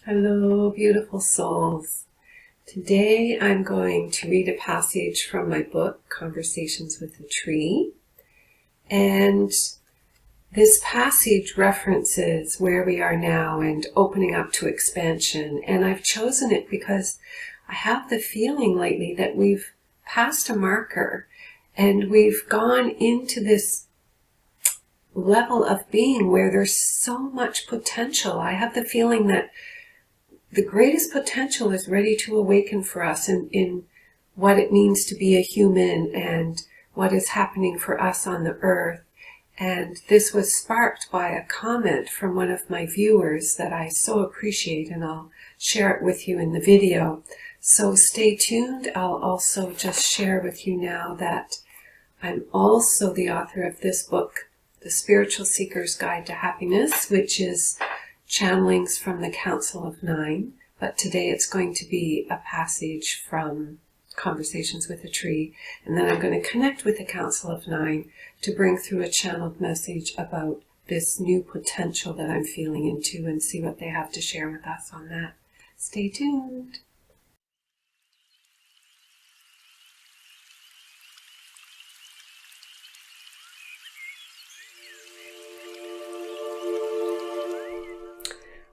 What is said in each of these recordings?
Hello, beautiful souls. Today I'm going to read a passage from my book, Conversations with a Tree. And this passage references where we are now and opening up to expansion. And I've chosen it because I have the feeling lately that we've passed a marker and we've gone into this level of being where there's so much potential. I have the feeling that the greatest potential is ready to awaken for us in what it means to be a human and what is happening for us on the earth. And this was sparked by a comment from one of my viewers that I so appreciate, and I'll share it with you in the video. So stay tuned. I'll also just share with you now that I'm also the author of this book, The Spiritual Seeker's Guide to Happiness, which is channelings from the Council of Nine, but today it's going to be a passage from Conversations with a Tree, and then I'm going to connect with the Council of Nine to bring through a channeled message about this new potential that I'm feeling into and see what they have to share with us on that. Stay tuned.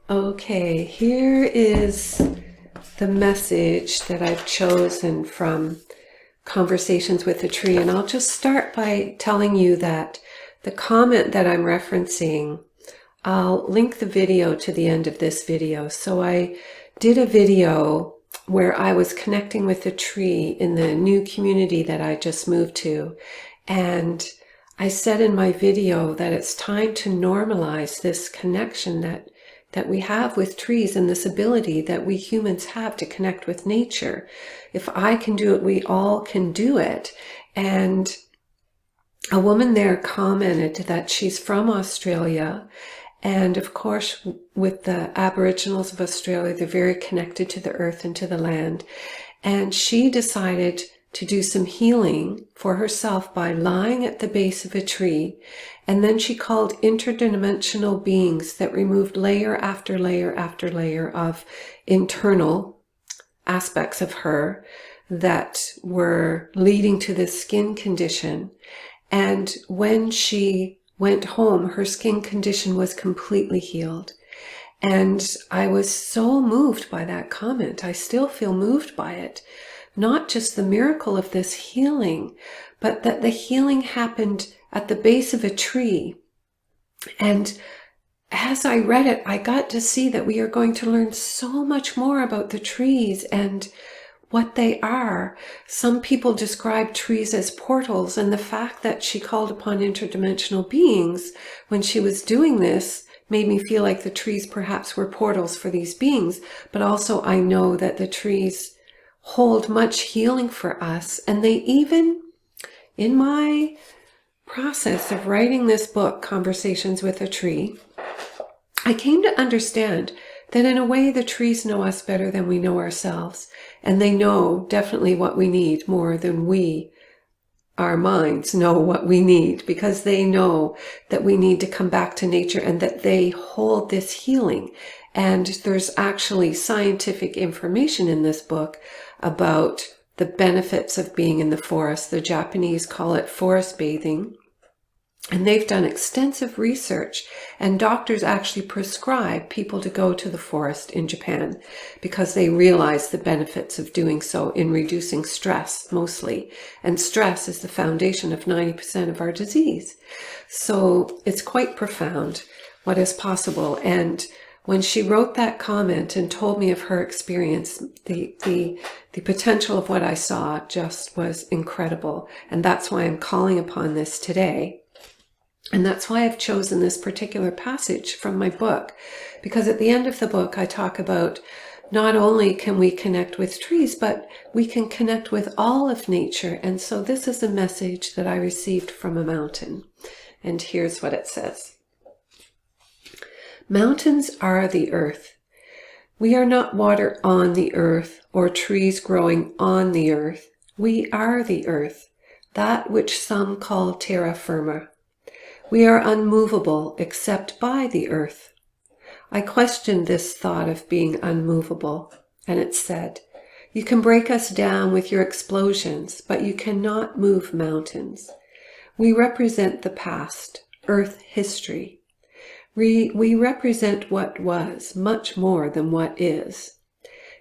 Okay, here is the message that I've chosen from Conversations with a Tree, and I'll just start by telling you that the comment that I'm referencing, I'll link the video to the end of this video. So I did a video where I was connecting with a tree in the new community that I just moved to, and I said in my video that it's time to normalize this connection that we have with trees and this ability that we humans have to connect with nature. If I can do it, we all can do it. And a woman there commented that she's from Australia. And of course, with the Aboriginals of Australia, they're very connected to the earth and to the land. And she decided to do some healing for herself by lying at the base of a tree. And then she called interdimensional beings that removed layer after layer after layer of internal aspects of her that were leading to this skin condition. And when she went home, her skin condition was completely healed. And I was so moved by that comment. I still feel moved by it. Not just the miracle of this healing, but that the healing happened at the base of a tree. And as I read it, I got to see that we are going to learn so much more about the trees and what they are. Some people describe trees as portals, and the fact that she called upon interdimensional beings when she was doing this made me feel like the trees perhaps were portals for these beings. But also I know that the trees hold much healing for us. And they even, in my process of writing this book, Conversations with a Tree, I came to understand that in a way the trees know us better than we know ourselves. And they know definitely what we need more than we, our minds, know what we need, because they know that we need to come back to nature and that they hold this healing. And there's actually scientific information in this book about the benefits of being in the forest. The Japanese call it forest bathing. And they've done extensive research, and doctors actually prescribe people to go to the forest in Japan because they realize the benefits of doing so in reducing stress mostly. And stress is the foundation of 90% of our disease. So it's quite profound what is possible. And when she wrote that comment and told me of her experience, the potential of what I saw just was incredible. And that's why I'm calling upon this today. And that's why I've chosen this particular passage from my book, because at the end of the book, I talk about not only can we connect with trees, but we can connect with all of nature. And so this is a message that I received from a mountain. And here's what it says. Mountains are the earth. We are not water on the earth or trees growing on the earth. We are the earth, that which some call terra firma. We are unmovable except by the earth. I questioned this thought of being unmovable, and it said, "You can break us down with your explosions, but you cannot move mountains. We represent the past, Earth history. We represent what was, much more than what is.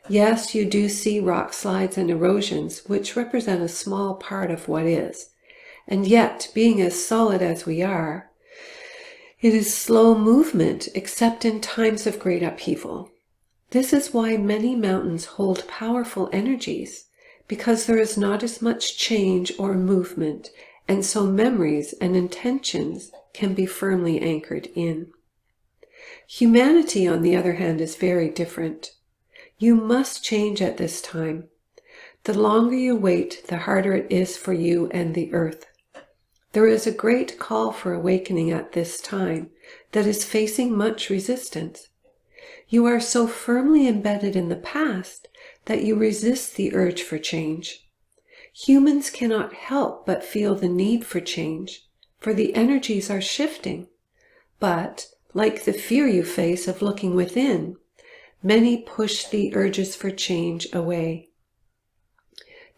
Yes, you do see rock slides and erosions, which represent a small part of what is. And yet, being as solid as we are, it is slow movement, except in times of great upheaval. This is why many mountains hold powerful energies, because there is not as much change or movement, and so memories and intentions can be firmly anchored in. Humanity, on the other hand, is very different. You must change at this time. The longer you wait, the harder it is for you and the earth. There is a great call for awakening at this time that is facing much resistance. You are so firmly embedded in the past that you resist the urge for change. Humans cannot help but feel the need for change, for the energies are shifting. But, like the fear you face of looking within, many push the urges for change away.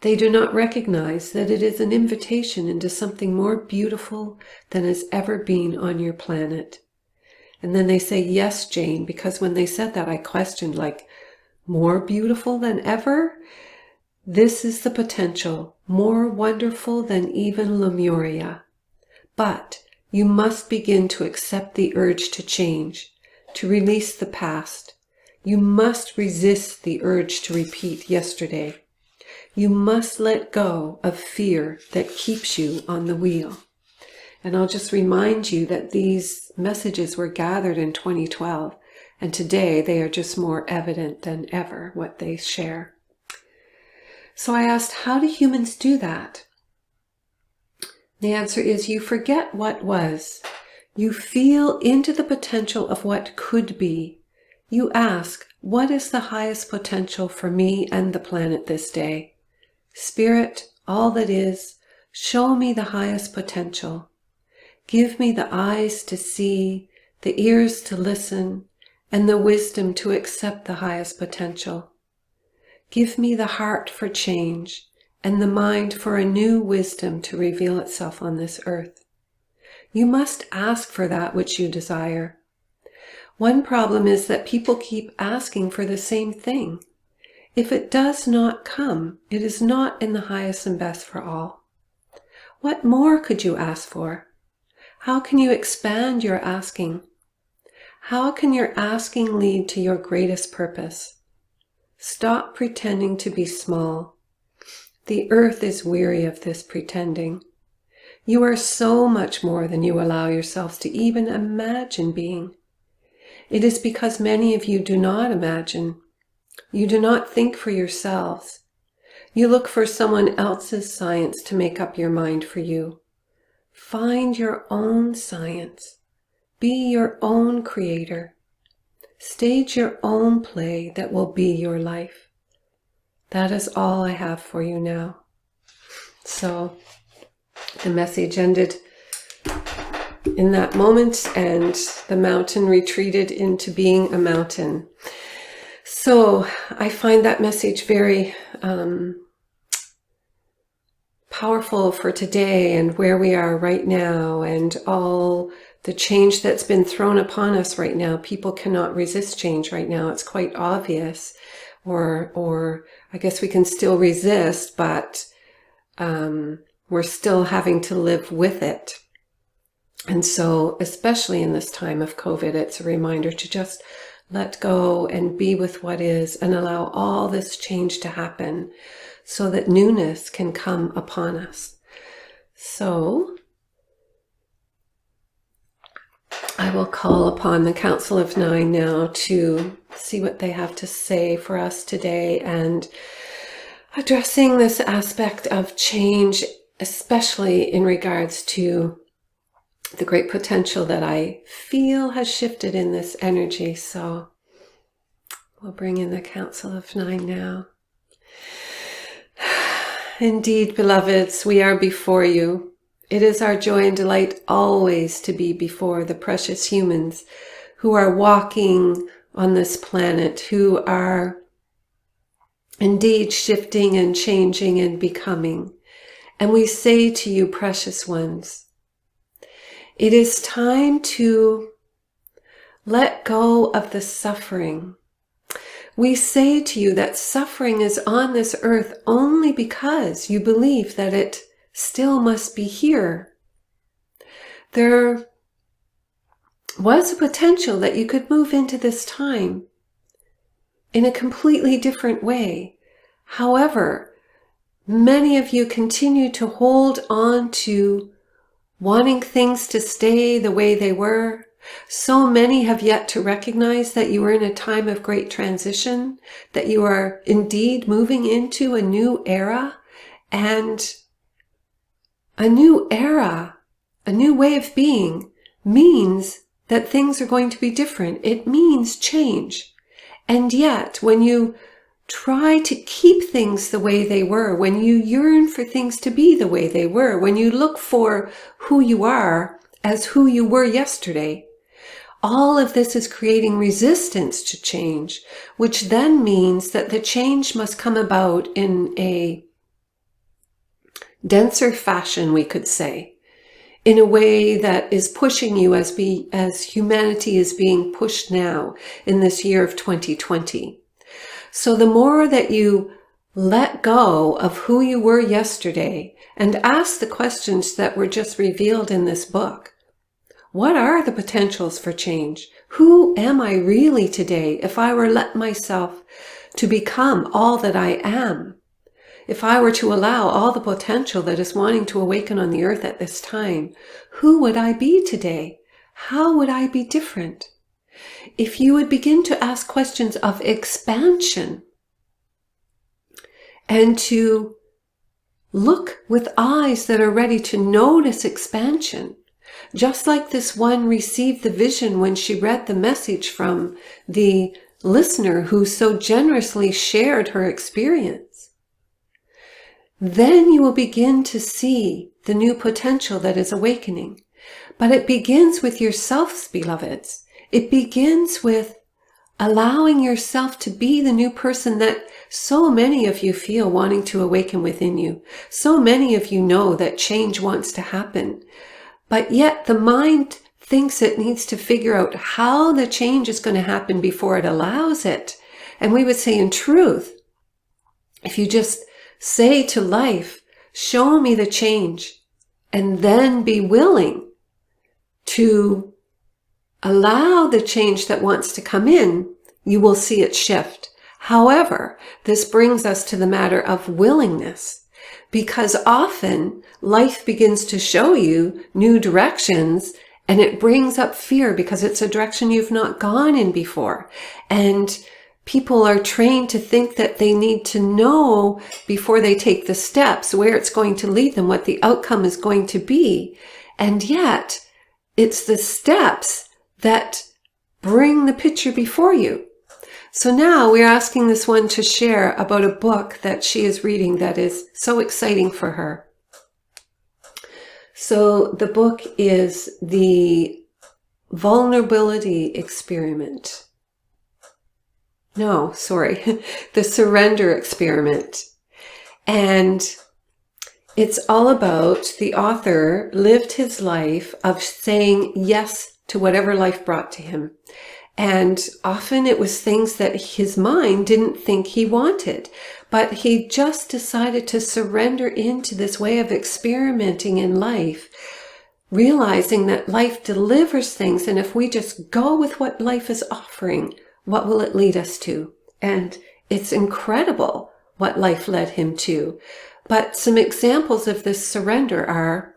They do not recognize that it is an invitation into something more beautiful than has ever been on your planet. And then they say, "Yes, Jane," because when they said that, I questioned, like, more beautiful than ever? This is the potential, more wonderful than even Lemuria. But you must begin to accept the urge to change, to release the past. You must resist the urge to repeat yesterday. You must let go of fear that keeps you on the wheel. And I'll just remind you that these messages were gathered in 2012, and today they are just more evident than ever, what they share. So I asked, how do humans do that? The answer is you forget what was. You feel into the potential of what could be. You ask, what is the highest potential for me and the planet this day? Spirit, all that is, show me the highest potential. Give me the eyes to see, the ears to listen, and the wisdom to accept the highest potential. Give me the heart for change, and the mind for a new wisdom to reveal itself on this earth. You must ask for that which you desire. One problem is that people keep asking for the same thing. If it does not come, it is not in the highest and best for all. What more could you ask for? How can you expand your asking? How can your asking lead to your greatest purpose? Stop pretending to be small. The earth is weary of this pretending. You are so much more than you allow yourselves to even imagine being. It is because many of you do not imagine. You do not think for yourselves. You look for someone else's science to make up your mind for you. Find your own science. Be your own creator. Stage your own play that will be your life. That is all I have for you now. So the message ended in that moment, and the mountain retreated into being a mountain. So I find that message very powerful for today and where we are right now, and all the change that's been thrown upon us right now. People cannot resist change right now. It's quite obvious, or I guess we can still resist, but we're still having to live with it. And so, especially in this time of COVID, it's a reminder to just let go and be with what is, and allow all this change to happen so that newness can come upon us. So I will call upon the Council of Nine now to see what they have to say for us today, and addressing this aspect of change, especially in regards to the great potential that I feel has shifted in this energy. So we'll bring in the Council of Nine now. Indeed, beloveds, we are before you. It is our joy and delight always to be before the precious humans who are walking on this planet who are indeed shifting and changing and becoming. And we say to you, precious ones, it is time to let go of the suffering. We say to you that suffering is on this earth only because you believe that it still must be here. There was a potential that you could move into this time in a completely different way. However, many of you continue to hold on to wanting things to stay the way they were. So many have yet to recognize that you are in a time of great transition, that you are indeed moving into a new era, and a new era, a new way of being means that things are going to be different. It means change. And yet, when you try to keep things the way they were, when you yearn for things to be the way they were, when you look for who you are as who you were yesterday, all of this is creating resistance to change, which then means that the change must come about in a denser fashion, we could say, in a way that is pushing you as humanity is being pushed now in this year of 2020. So the more that you let go of who you were yesterday and ask the questions that were just revealed in this book, what are the potentials for change? Who am I really today if I were let myself to become all that I am? If I were to allow all the potential that is wanting to awaken on the earth at this time, who would I be today? How would I be different? If you would begin to ask questions of expansion and to look with eyes that are ready to notice expansion, just like this one received the vision when she read the message from the listener who so generously shared her experience, then you will begin to see the new potential that is awakening. But it begins with yourselves, beloveds. It begins with allowing yourself to be the new person that so many of you feel wanting to awaken within you. So many of you know that change wants to happen. But yet the mind thinks it needs to figure out how the change is going to happen before it allows it. And we would say, in truth, if you just say to life, show me the change, and then be willing to allow the change that wants to come in, you will see it shift. However, this brings us to the matter of willingness, because often life begins to show you new directions and it brings up fear because it's a direction you've not gone in before. And people are trained to think that they need to know before they take the steps where it's going to lead them, what the outcome is going to be. And yet, it's the steps that bring the picture before you. So now we're asking this one to share about a book that she is reading that is so exciting for her. So the book is The Vulnerability Experiment. No, sorry, The Surrender Experiment. And it's all about the author lived his life of saying yes to whatever life brought to him. And often it was things that his mind didn't think he wanted, but he just decided to surrender into this way of experimenting in life, realizing that life delivers things. And if we just go with what life is offering, what will it lead us to? And it's incredible what life led him to. But some examples of this surrender are,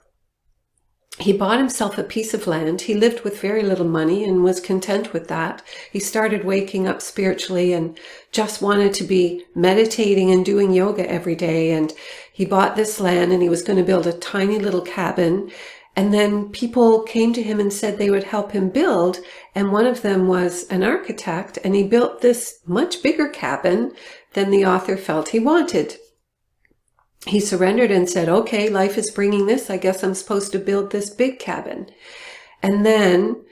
he bought himself a piece of land. He lived with very little money and was content with that. He started waking up spiritually and just wanted to be meditating and doing yoga every day. And he bought this land and he was going to build a tiny little cabin. And then people came to him and said they would help him build. And one of them was an architect, and he built this much bigger cabin than the author felt he wanted. He surrendered and said, okay, life is bringing this. I guess I'm supposed to build this big cabin. And then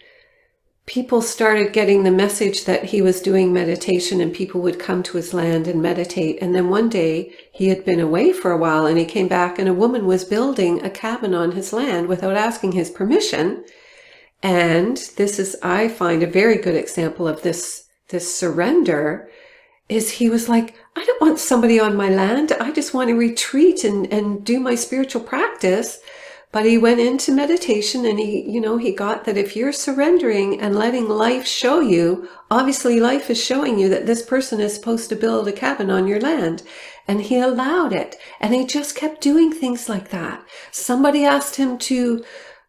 people started getting the message that he was doing meditation, and people would come to his land and meditate. And then one day he had been away for a while, and he came back, and a woman was building a cabin on his land without asking his permission. And this is, I find, a very good example of this surrender. Is he was like, I don't want somebody on my land. I just want to retreat and do my spiritual practice. But he went into meditation, and he got that if you're surrendering and letting life show you, obviously life is showing you that this person is supposed to build a cabin on your land. And he allowed it. And he just kept doing things like that. Somebody asked him to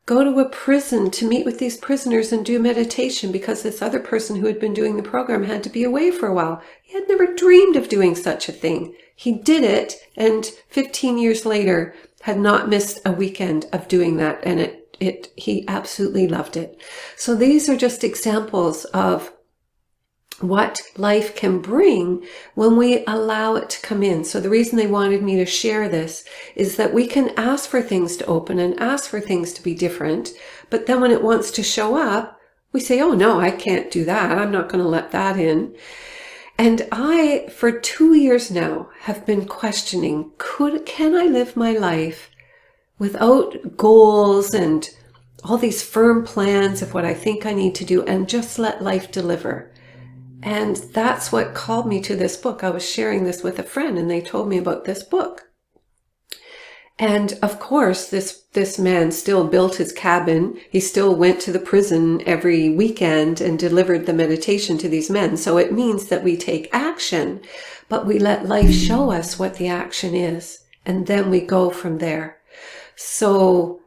go to a prison to meet with these prisoners and do meditation because this other person who had been doing the program had to be away for a while. He had never dreamed of doing such a thing. He did it, and 15 years later had not missed a weekend of doing that, and he absolutely loved it. So these are just examples of what life can bring when we allow it to come in. So the reason they wanted me to share this is that we can ask for things to open and ask for things to be different, but then when it wants to show up, we say, oh no, I can't do that. I'm not going to let that in. And I, for 2 years now, have been questioning, can I live my life without goals and all these firm plans of what I think I need to do, and just let life deliver? And that's what called me to this book. I was sharing this with a friend, and they told me about this book. And of course, this man still built his cabin. He still went to the prison every weekend and delivered the meditation to these men. So it means that we take action, but we let life show us what the action is. And then we go from there. So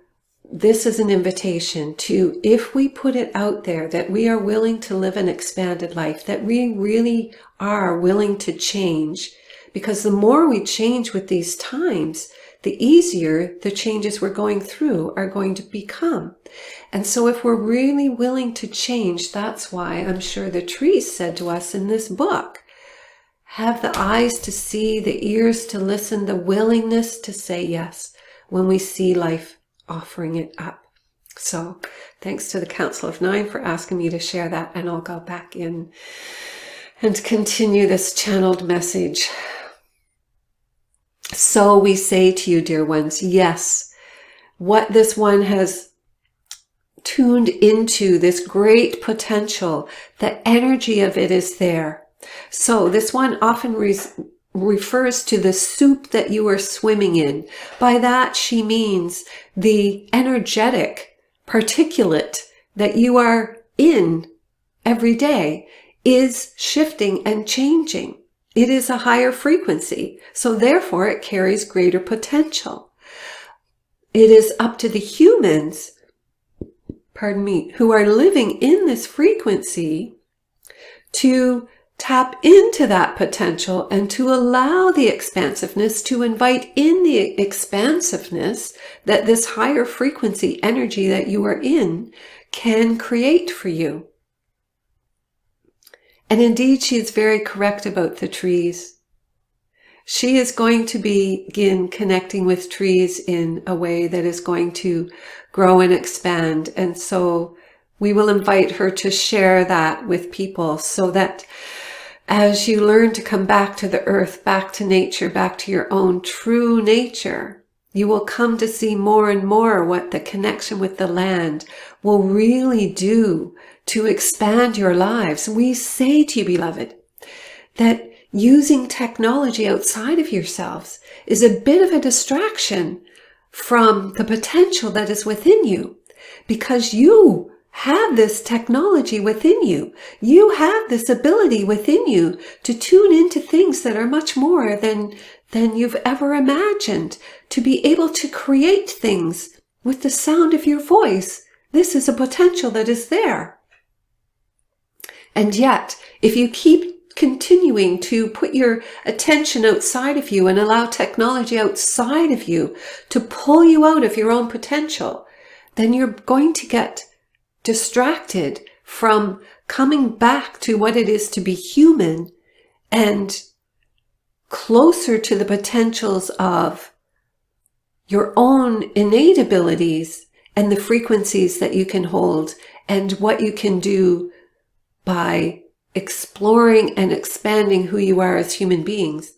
this is an invitation to, if we put it out there that we are willing to live an expanded life, that we really are willing to change, because the more we change with these times, the easier the changes we're going through are going to become. And so if we're really willing to change, that's why I'm sure the trees said to us in this book, have the eyes to see, the ears to listen, the willingness to say yes when we see life offering it up. So thanks to the Council of Nine for asking me to share that, and I'll go back in and continue this channeled message. So we say to you, dear ones, yes, what this one has tuned into, this great potential, the energy of it is there. So this one often refers to the soup that you are swimming in. By that, she means the energetic particulate that you are in every day is shifting and changing. It is a higher frequency, so therefore it carries greater potential. It is up to the humans, who are living in this frequency to tap into that potential and to allow the expansiveness, to invite in the expansiveness that this higher frequency energy that you are in can create for you. And indeed, she is very correct about the trees. She is going to begin connecting with trees in a way that is going to grow and expand. And so we will invite her to share that with people, so that as you learn to come back to the earth, back to nature, back to your own true nature, you will come to see more and more what the connection with the land will really do to expand your lives. We say to you, beloved, that using technology outside of yourselves is a bit of a distraction from the potential that is within you, because you have this technology within you. You have this ability within you to tune into things that are much more than you've ever imagined, to be able to create things with the sound of your voice. This is a potential that is there. And yet, if you keep continuing to put your attention outside of you and allow technology outside of you to pull you out of your own potential, then you're going to get distracted from coming back to what it is to be human and closer to the potentials of your own innate abilities and the frequencies that you can hold and what you can do by exploring and expanding who you are as human beings,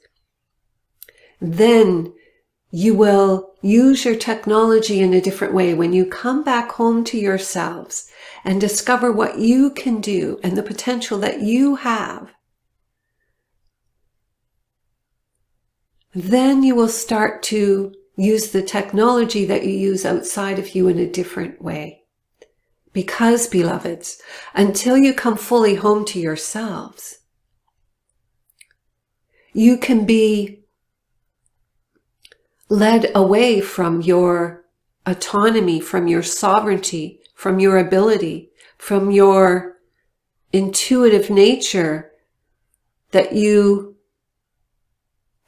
then you will use your technology in a different way. When you come back home to yourselves and discover what you can do and the potential that you have, then you will start to use the technology that you use outside of you in a different way. Because, beloveds, until you come fully home to yourselves, you can be led away from your autonomy, from your sovereignty, from your ability, from your intuitive nature that you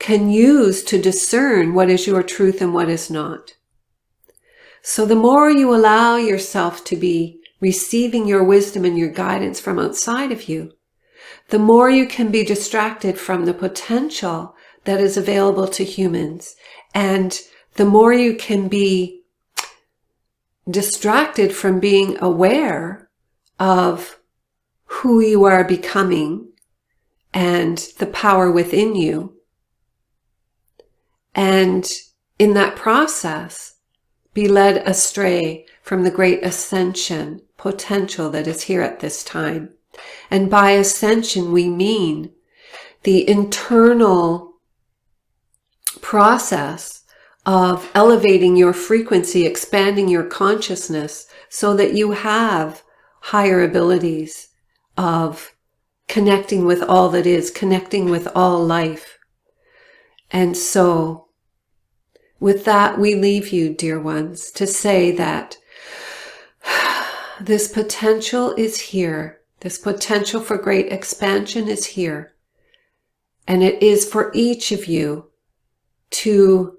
can use to discern what is your truth and what is not. So the more you allow yourself to be receiving your wisdom and your guidance from outside of you, the more you can be distracted from the potential that is available to humans. And the more you can be distracted from being aware of who you are becoming and the power within you. And in that process, be led astray from the great ascension potential that is here at this time. And by ascension, we mean the internal process of elevating your frequency, expanding your consciousness so that you have higher abilities of connecting with all that is, connecting with all life. And so, with that, we leave you, dear ones, to say that this potential is here. This potential for great expansion is here. And it is for each of you to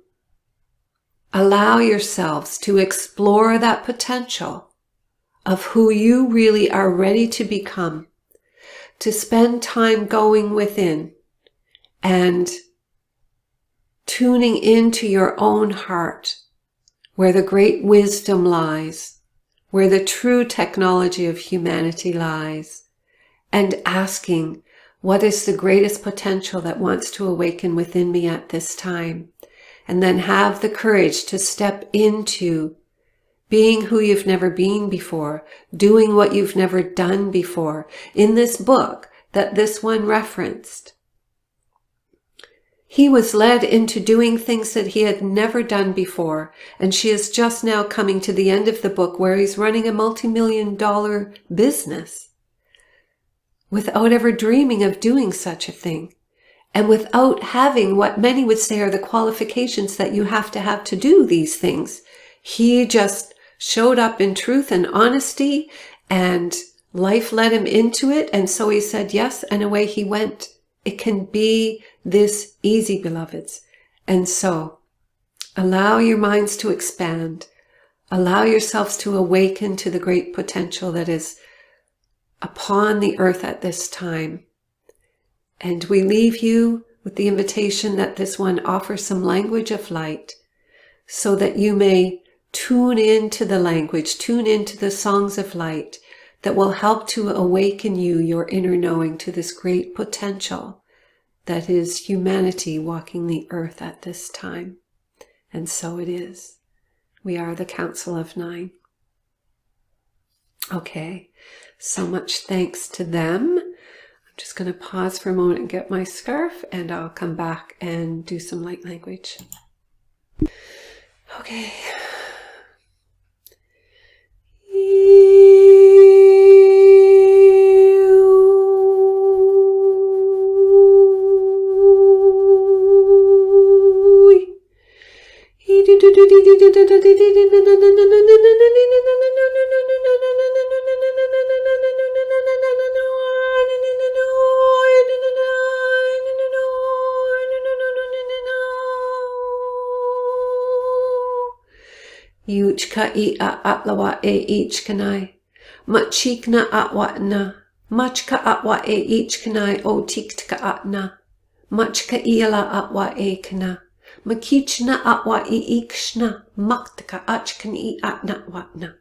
allow yourselves to explore that potential of who you really are ready to become, to spend time going within and tuning into your own heart, where the great wisdom lies, where the true technology of humanity lies, and asking, what is the greatest potential that wants to awaken within me at this time? And then have the courage to step into being who you've never been before, doing what you've never done before. In this book that this one referenced, he was led into doing things that he had never done before. And she is just now coming to the end of the book where he's running a multi-million-dollar business without ever dreaming of doing such a thing. And without having what many would say are the qualifications that you have to do these things. He just showed up in truth and honesty, and life led him into it. And so he said yes, and away he went. It can be this easy, beloveds. And so, allow your minds to expand. Allow yourselves to awaken to the great potential that is upon the earth at this time. And we leave you with the invitation that this one offers some language of light so that you may tune into the language, tune into the songs of light that will help to awaken you, your inner knowing, to this great potential that is humanity walking the earth at this time. And so it is. We are the Council of Nine. Okay, so much thanks to them. I'm just going to pause for a moment and get my scarf, and I'll come back and do some light language. Okay. Yuchka I atlawa each kanai. Machikna atwatna. Machka atwa each kanai o tiktka atna. Machka iala atwa kana. Makichna atwa ikshna. Maktka achkan I atna watna.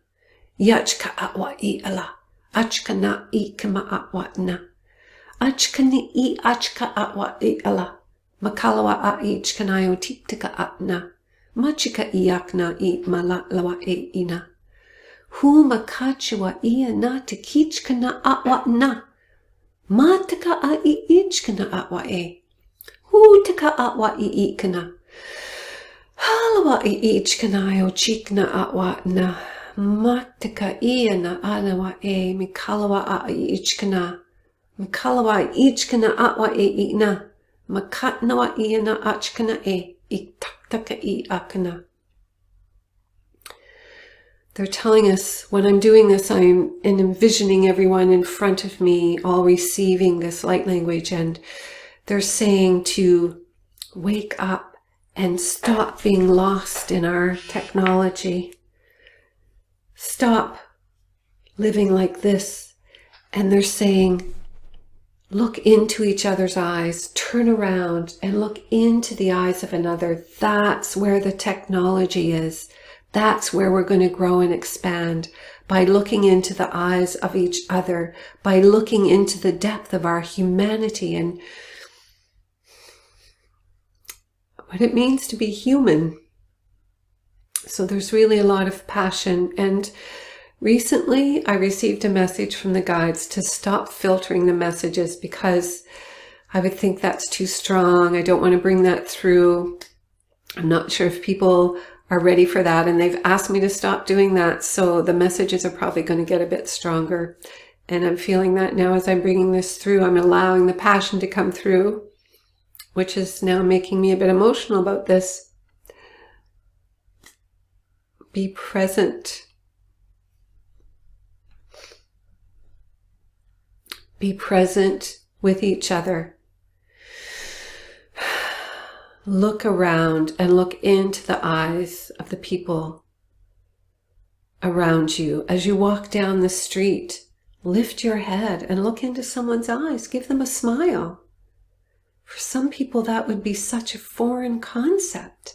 Yachka atwa I ala. Achkana I kama atwa na. Achkani I achka atwa I ala. Makalawa a ichkanayo tiktika atna. Machika iakna I malalawa e ina. Hu makachua ia na tikichkana atwa na. Mataka a I ichkana atwa e. Hu taka atwa I ikana. Halawa I ichkanayo chikna atwa na. Mataka ia na anawa e. Mikalawa a ichkana. Mikalawa ichkana atwa e ina. Makatnawa iana achkana e. Iktaka I akana. They're telling us when I'm doing this, I'm envisioning everyone in front of me, all receiving this light language, and they're saying to wake up and stop being lost in our technology. Stop living like this. And they're saying, look into each other's eyes, turn around and look into the eyes of another. That's where the technology is. That's where we're going to grow and expand, by looking into the eyes of each other, by looking into the depth of our humanity and what it means to be human. So there's really a lot of passion. And recently I received a message from the guides to stop filtering the messages, because I would think that's too strong. I don't want to bring that through. I'm not sure if people are ready for that, and they've asked me to stop doing that, so the messages are probably going to get a bit stronger. And I'm feeling that now as I'm bringing this through. I'm allowing the passion to come through, which is now making me a bit emotional about this. Be present. Be present with each other. Look around and look into the eyes of the people around you. As you walk down the street, lift your head and look into someone's eyes. Give them a smile. For some people, that would be such a foreign concept.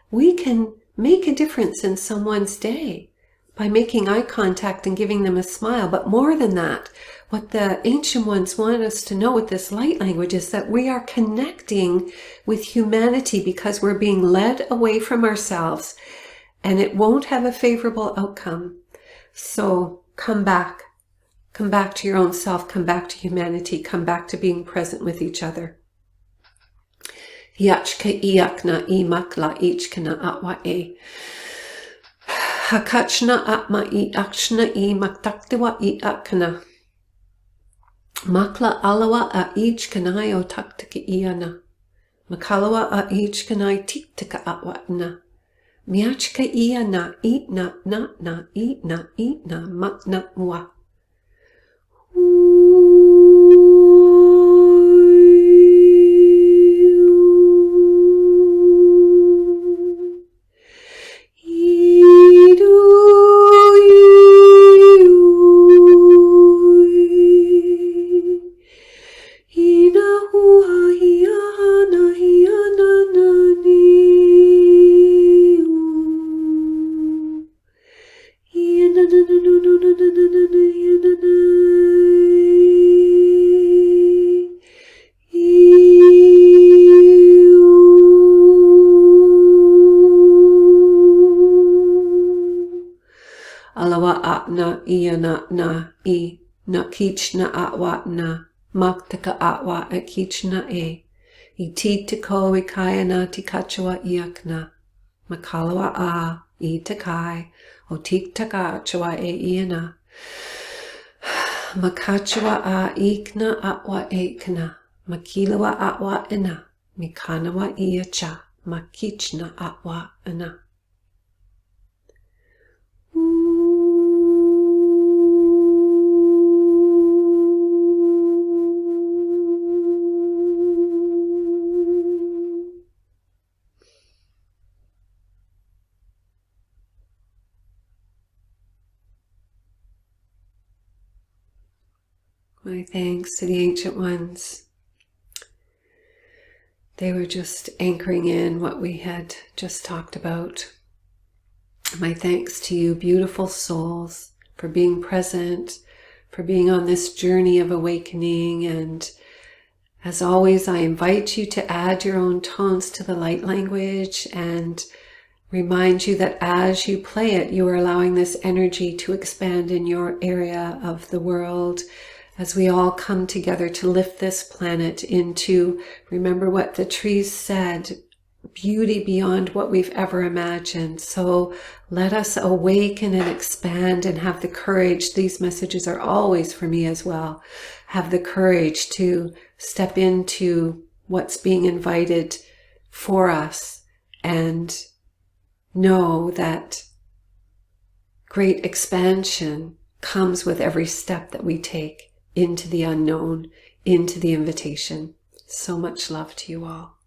We can make a difference in someone's day by making eye contact and giving them a smile. But more than that, what the ancient ones want us to know with this light language is that we are connecting with humanity, because we're being led away from ourselves, and it won't have a favorable outcome. So come back to your own self, come back to humanity, come back to being present with each other. Yachka iakna I makla ichkana atwa e. Hakachna atma I akshna I maktaktewa I akana. Makla alawa a ichkanayo taktaka iana. Makalawa a ichkanai tiktaka atwatna. Miachka iana itna natna itna matna wa. Alawa atna iana na I na kichna atwa na maktaka atwa a kichna e. I titako ikayana tikachua iakna. Makalawa a I takai o tiktaka chua e iana. Makachua a ikna atwa ekna. Makilawa atwa ina. Mikanawa iacha. Makichna atwa ina. My thanks to the ancient ones. They were just anchoring in what we had just talked about. My thanks to you, beautiful souls, for being present, for being on this journey of awakening. And as always, I invite you to add your own tones to the light language and remind you that as you play it, you are allowing this energy to expand in your area of the world as we all come together to lift this planet into, remember what the trees said, beauty beyond what we've ever imagined. So let us awaken and expand and have the courage. These messages are always for me as well. Have the courage to step into what's being invited for us and know that great expansion comes with every step that we take into the unknown, into the invitation. So much love to you all.